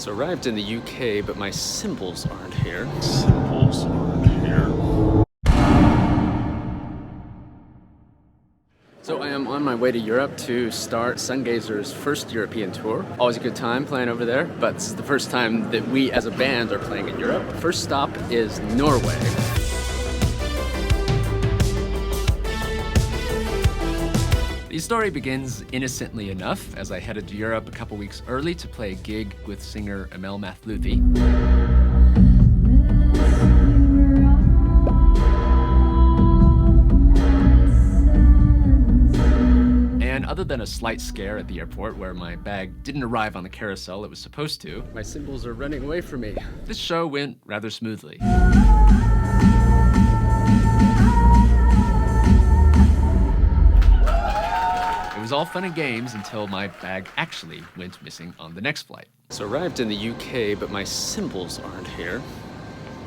So arrived in the UK, but my symbols aren't here. Symbols aren't here. So I am on my way to Europe to start Sungazer's first European tour. Always a good time playing over there, but this is the first time that we as a band are playing in Europe. First stop is Norway. The story begins innocently enough as I headed to Europe a couple weeks early to play a gig with singer Meinl Cymbals. And other than a slight scare at the airport where my bag didn't arrive on the carousel it was supposed to, my symbols are running away from me. This show went rather smoothly. It was all fun and games until my bag actually went missing on the next flight. So arrived in the UK, but my symbols aren't here.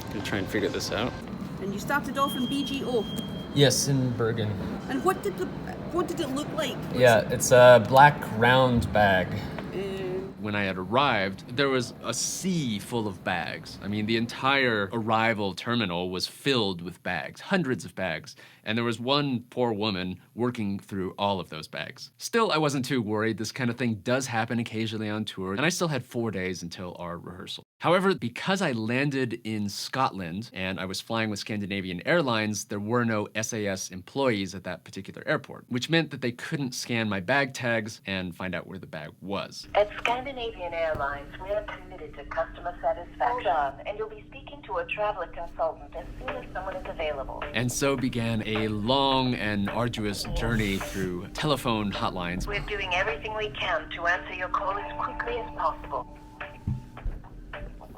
Gonna try and figure this out. And you started off in BGO. Yes, in Bergen. And what did it look like? Yeah, it's a black round bag. When I had arrived, there was a sea full of bags. I mean, the entire arrival terminal was filled with bags, hundreds of bags. And there was one poor woman working through all of those bags. Still, I wasn't too worried. This kind of thing does happen occasionally on tour, and I still had 4 days until our rehearsal. However, because I landed in Scotland and I was flying with Scandinavian Airlines, there were no SAS employees at that particular airport, which meant that they couldn't scan my bag tags and find out where the bag was. At Scandinavian Airlines, we are committed to customer satisfaction. Hold on, and you'll be speaking to a traveler consultant as soon as someone is available. And so began a long and arduous journey through telephone hotlines. We're doing everything we can to answer your call as quickly as possible.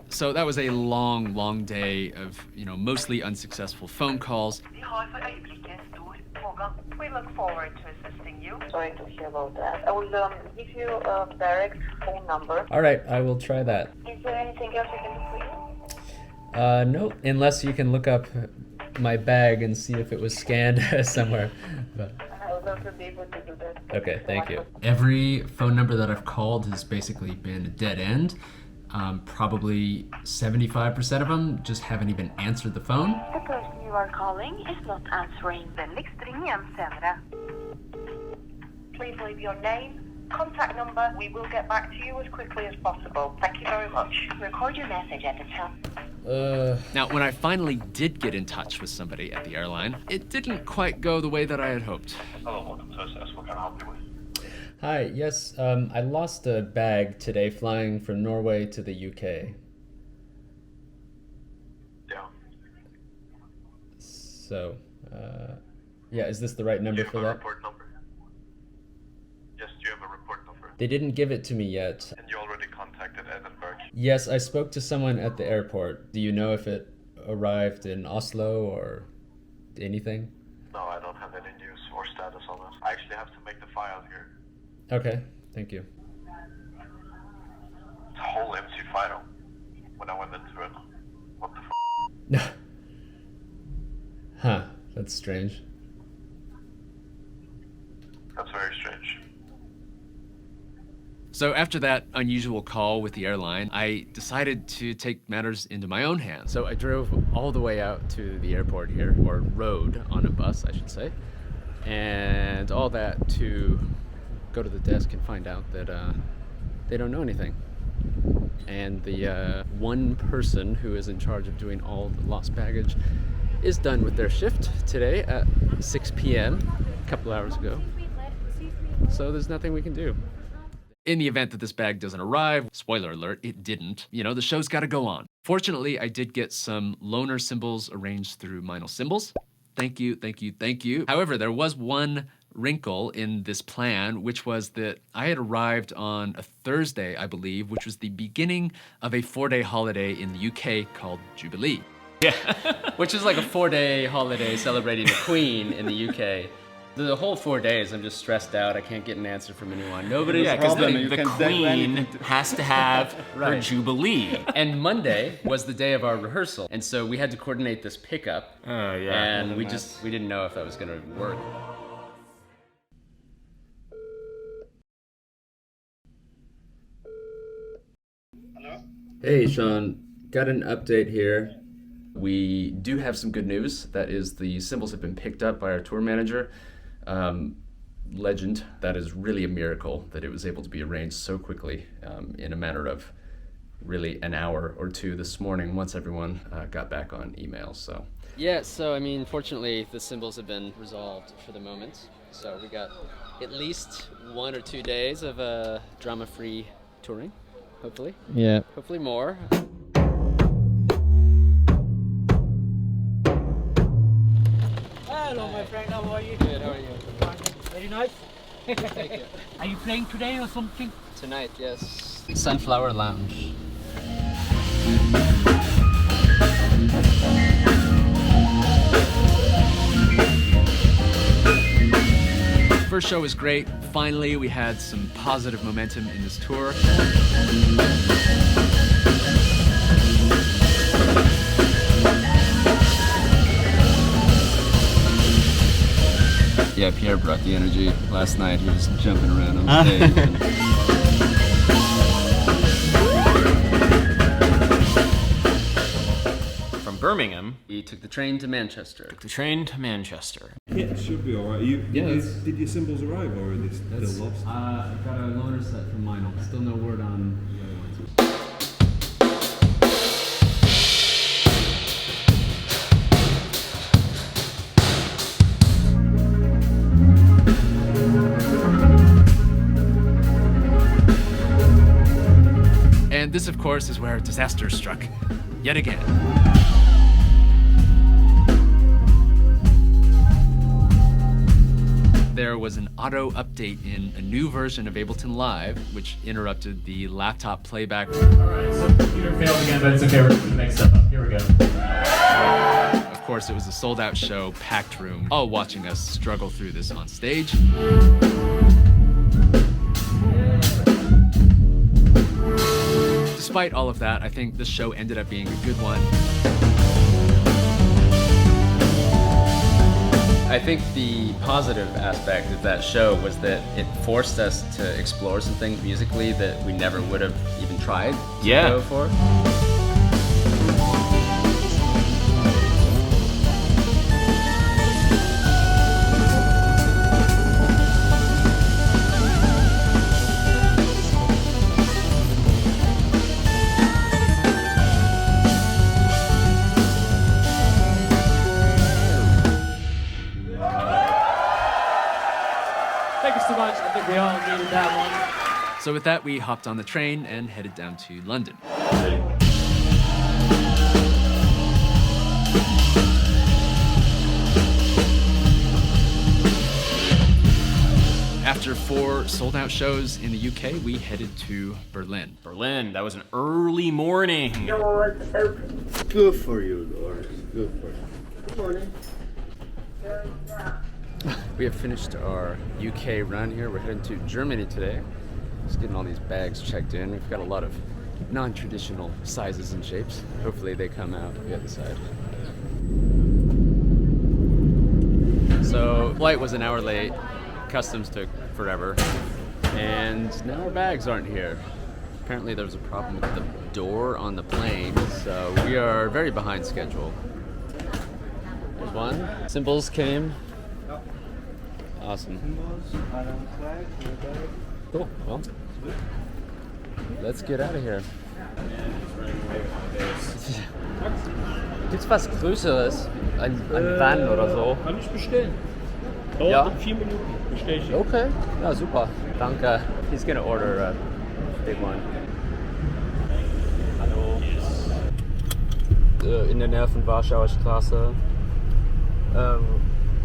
So that was a long, long day of, mostly unsuccessful phone calls. We look forward to assisting you. Sorry to hear about that. I will give you a direct phone number. All right, I will try that. Is there anything else I can do for you? No, unless you can look up my bag and see if it was scanned somewhere. But I would love to be able to do that. okay, thank you. Every phone number that I've called has basically been a dead end. Probably 75% of them just haven't even answered the phone. The person you are calling is not answering. Vänligst ring igen senare. Please leave your name, contact number. We will get back to you as quickly as possible. Thank you very much. Record your message at the top. Now, when I finally did get in touch with somebody at the airline, it didn't quite go the way that I had hoped. Hello, welcome to SAS. What can I help you with? Hi, yes, I lost a bag today flying from Norway to the UK. Yeah. So, yeah, is this the right number for that? Report number? Yes, do you have a report number? They didn't give it to me yet. And you already contacted Edinburgh? Yes, I spoke to someone at the airport. Do you know if it arrived in Oslo or anything? No, I don't have any news or status on it. I actually have to make the file here. Okay, thank you. It's a whole empty file. When I went into it. What the f***? Huh, that's strange. That's very strange. So after that unusual call with the airline, I decided to take matters into my own hands. So I drove all the way out to the airport here, or rode on a bus, I should say. And all that to go to the desk and find out that they don't know anything. And the one person who is in charge of doing all the lost baggage is done with their shift today at 6 p.m. a couple hours ago. So there's nothing we can do. In the event that this bag doesn't arrive, spoiler alert, it didn't, the show's gotta go on. Fortunately, I did get some loaner symbols arranged through Meinl Cymbals. Thank you, thank you, thank you. However, there was one wrinkle in this plan, which was that I had arrived on a Thursday, I believe, which was the beginning of a 4-day holiday in the UK called Jubilee. Yeah. Which is like a 4-day holiday celebrating the Queen in the UK. The whole 4 days, I'm just stressed out. I can't get an answer from anyone. Nobody's because the Queen has to have her Jubilee. And Monday was the day of our rehearsal, and so we had to coordinate this pickup. Oh yeah. And we didn't know if that was gonna work. Hello? Hey, Sean. Got an update here. We do have some good news. That is, the cymbals have been picked up by our tour manager. Legend. That is really a miracle that it was able to be arranged so quickly in a matter of really an hour or two this morning once everyone got back on email. So Yeah, so I mean, fortunately, the cymbals have been resolved for the moment. So we got at least 1 or 2 days of drama-free touring, hopefully. Yeah. Hopefully more. Hello, my friend. How are you? Good, how are you? Very nice. Thank you. Are you playing today or something? Tonight, yes. Sunflower Lounge. first show was great. Finally, we had some positive momentum in this tour. Yeah, Pierre brought the energy last night. He was jumping around on stage. From Birmingham, He took the train to Manchester. the train to Manchester. Kit should be alright. Did your cymbals arrive or are they still lost? I've got a loaner set from Meinl. Still no word on the other ones. And this, of course, is where disaster struck yet again. There was an auto update in a new version of Ableton Live, which interrupted the laptop playback. Alright, so computer failed again, but it's okay, we're gonna make stuff up. Here we go. Of course, it was a sold-out show, packed room, all watching us struggle through this on stage. Despite all of that, I think this show ended up being a good one. I think the positive aspect of that show was that it forced us to explore some things musically that we never would have even tried to go for. Thank you so much. I think we all needed that one. So with that, we hopped on the train and headed down to London. After 4 sold-out shows in the UK, we headed to Berlin. Berlin, that was an early morning. Good for you, Doris. Good for you. Good morning. We have finished our UK run here. We're heading to Germany today. Just getting all these bags checked in. We've got a lot of non-traditional sizes and shapes. Hopefully they come out the other side. So, flight was an hour late. Customs took forever. And now our bags aren't here. Apparently there was a problem with the door on the plane, so we are very behind schedule. There's one. Cymbals came. Awesome. Cool. Well, let's get out of here. Gibt's was Größeres? Ein Van oder so? Kann ich bestellen. Dauert Ja. 4 Minuten. Bestell ich. Okay. Ja, super. Danke. He's gonna order a big one. Hallo. In der Nähe von Warschauer Straße.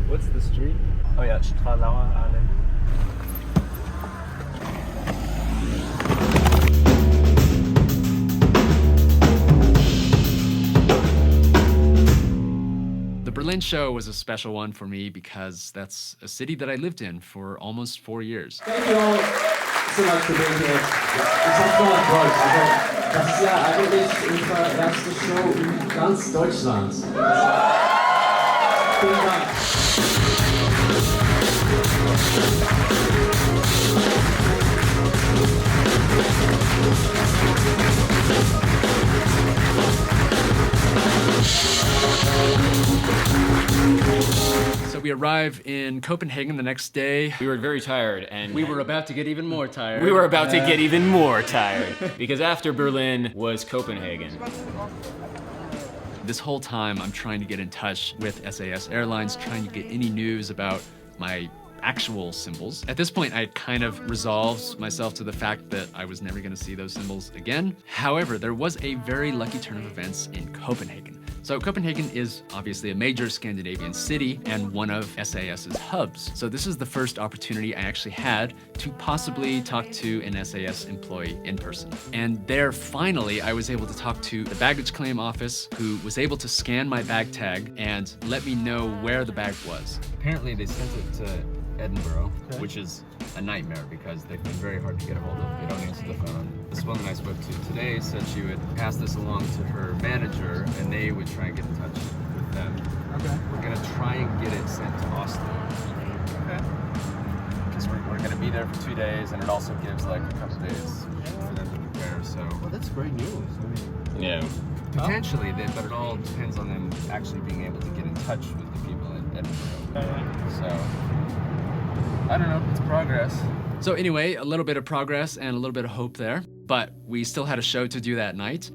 What's the street? Oh yeah, Stralauer Allee. The Berlin show was a special one for me because that's a city that I lived in for almost 4 years. Thank you all so much for being here. Ich hab's noch enttäuscht. Also, das ist ja eigentlich unsere erste Show in ganz Deutschland. Vielen Dank. we arrive in Copenhagen the next day. We were very tired, and We were about to get even more tired. we were about to get even more tired because after Berlin was Copenhagen. This whole time, I'm trying to get in touch with SAS Airlines, trying to get any news about my actual Cymbals. At this point, I had kind of resolved myself to the fact that I was never gonna see those Cymbals again. However, there was a very lucky turn of events in Copenhagen. So Copenhagen is obviously a major Scandinavian city and one of SAS's hubs. So this is the first opportunity I actually had to possibly talk to an SAS employee in person. And there, finally, I was able to talk to the baggage claim office, who was able to scan my bag tag and let me know where the bag was. Apparently they sent it to Edinburgh, which is a nightmare because they've been very hard to get a hold of. They don't answer the phone. This woman I spoke to today said she would pass this along to her manager and they would try and get in touch with them. Okay. We're gonna try and get it sent to Oslo. Okay. Because we're gonna be there for 2 days and it also gives like a couple days for them to prepare, so. Well, that's great news. I mean, Yeah. Potentially, but it all depends on them actually being able to get in touch with the people in Edinburgh. So, I don't know, it's progress. So anyway, a little bit of progress and a little bit of hope there, but we still had a show to do that night.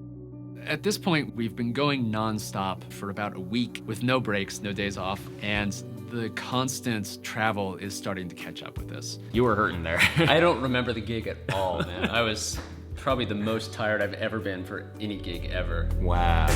At this point, we've been going non-stop for about a week with no breaks, no days off, and the constant travel is starting to catch up with us. You were hurting there. I don't remember the gig at all, man. I was probably the most tired I've ever been for any gig ever. Wow.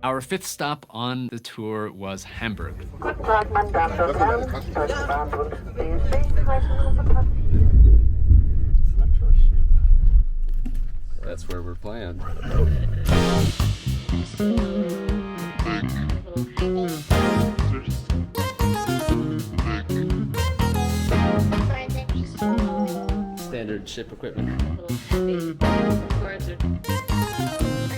Our fifth stop on the tour was Hamburg. Guten Tag, meine Damen und Herren. Deutsche Bahn wünscht Sie Sicherheitskonzentration. That's where we're playing. Standard ship equipment.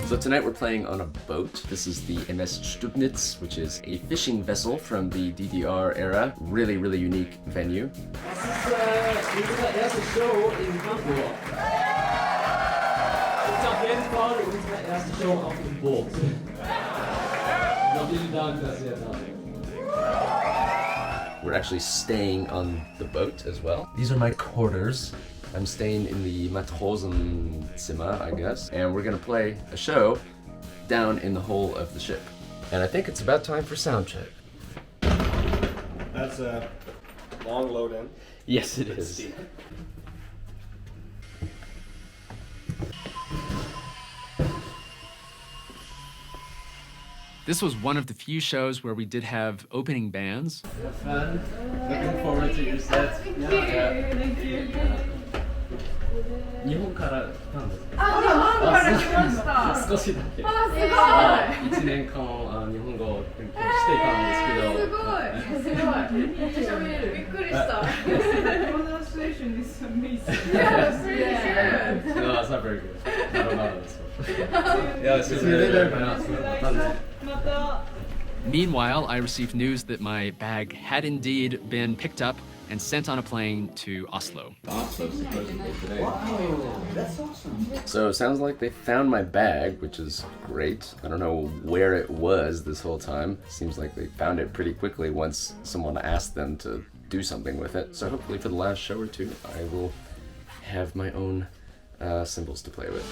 So tonight we're playing on a boat. This is the MS Stubnitz, which is a fishing vessel from the DDR era. Really, really unique venue. Das ist unsere erste Show in Hamburg. Das ist auf jeden Fall unsere erste Show auf dem Boot. Vielen Dank, dass ihr da seid. We're actually staying on the boat as well. These are my quarters. I'm staying in the Matrosenzimmer, I guess, and we're gonna play a show down in the hull of the ship. And I think it's about time for sound check. That's a long load in. Yes, it is. Steep. This was one of the few shows where we did have opening bands. Have fun. Looking forward to your set. Thank you. 日本から来たんですか？あ、日本から来ました。少しだけ。あ、すごい。1年間日本語を勉強してたんですけど。すごい。すごい。めっちゃ喋れる。びっくりした。Pronunciation is amazing. Yeah, it's really good. No, that's not very good. I don't know this one. Yeah, it's really very good. Meanwhile, I received news that my bag had indeed been picked up and sent on a plane to Oslo. Oslo, supposedly today. Wow, that's awesome. So it sounds like they found my bag, which is great. I don't know where it was this whole time. Seems like they found it pretty quickly once someone asked them to do something with it. So hopefully for the last show or two, I will have my own cymbals to play with.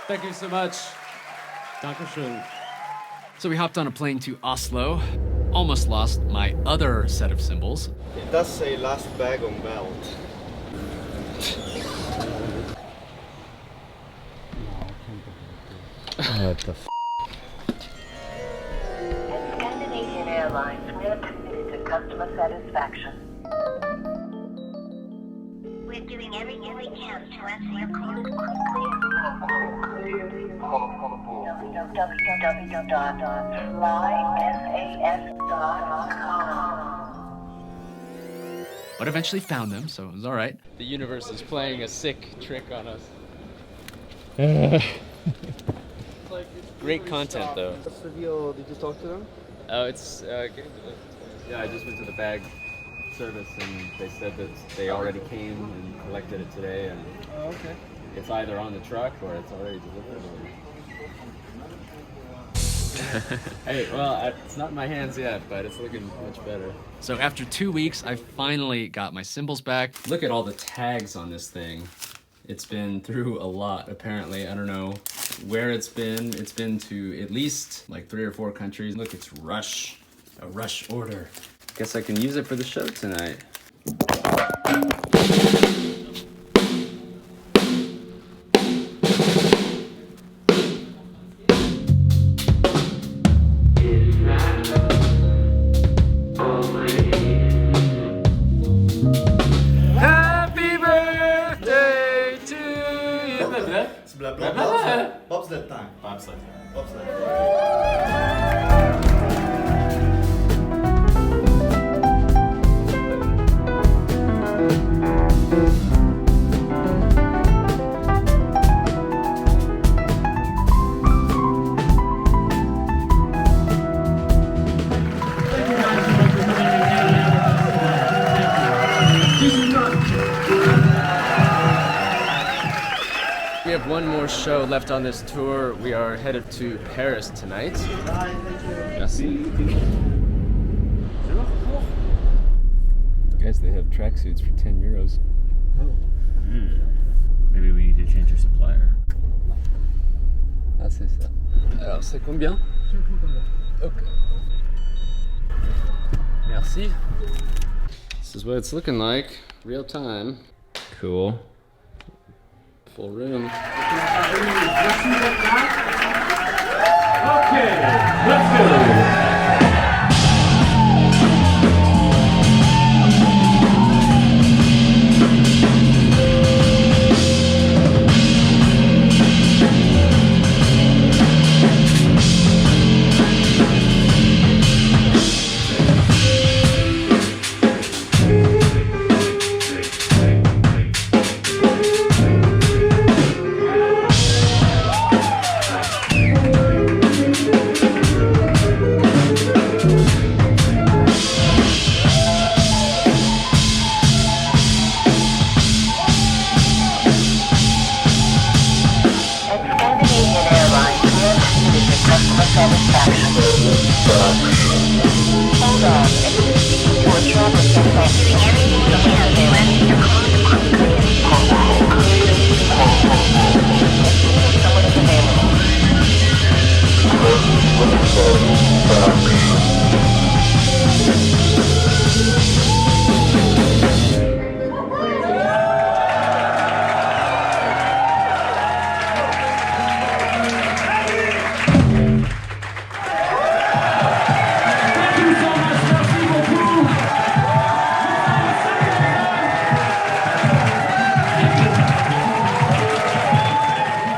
Thank you so much. Dankeschön. So we hopped on a plane to Oslo. Almost lost my other set of cymbals. It does say last bag on belt. What the f***? At Scandinavian Airlines, we are committed to customer satisfaction. But eventually found them, so it was all right. The universe is playing a sick trick on us. Great content, though. What's the deal? Did you talk to them? Oh, it's getting delivered. Yeah, I just went to the bag service and they said that they already came and collected it today, and Okay. it's either on the truck or it's already delivered. Hey, well, it's not in my hands yet, but it's looking much better. So after 2 weeks, I finally got my cymbals back. Look at all the tags on this thing. It's been through a lot, apparently. I don't know where it's been. It's been to at least like 3 or 4 countries. Look, it's a rush order. Guess I can use it for the show tonight. Happy birthday to you! It's bobsled time. Bobsled. We have one more show left on this tour. We are headed to Paris tonight. Merci. Guys, they have tracksuits for 10 euros. Maybe we need to change our supplier. Ah, c'est ça. Alors, c'est combien? Ok. Merci. This is what it's looking like, real time. Cool. Full room. Okay, let's go. Hold on. Your travel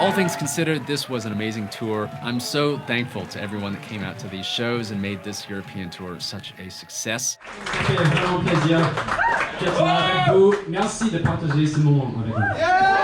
All things considered, this was an amazing tour. I'm so thankful to everyone that came out to these shows and made this European tour such a success. C'était vraiment plaisir d'être là avec vous. Merci de partager ce moment avec nous.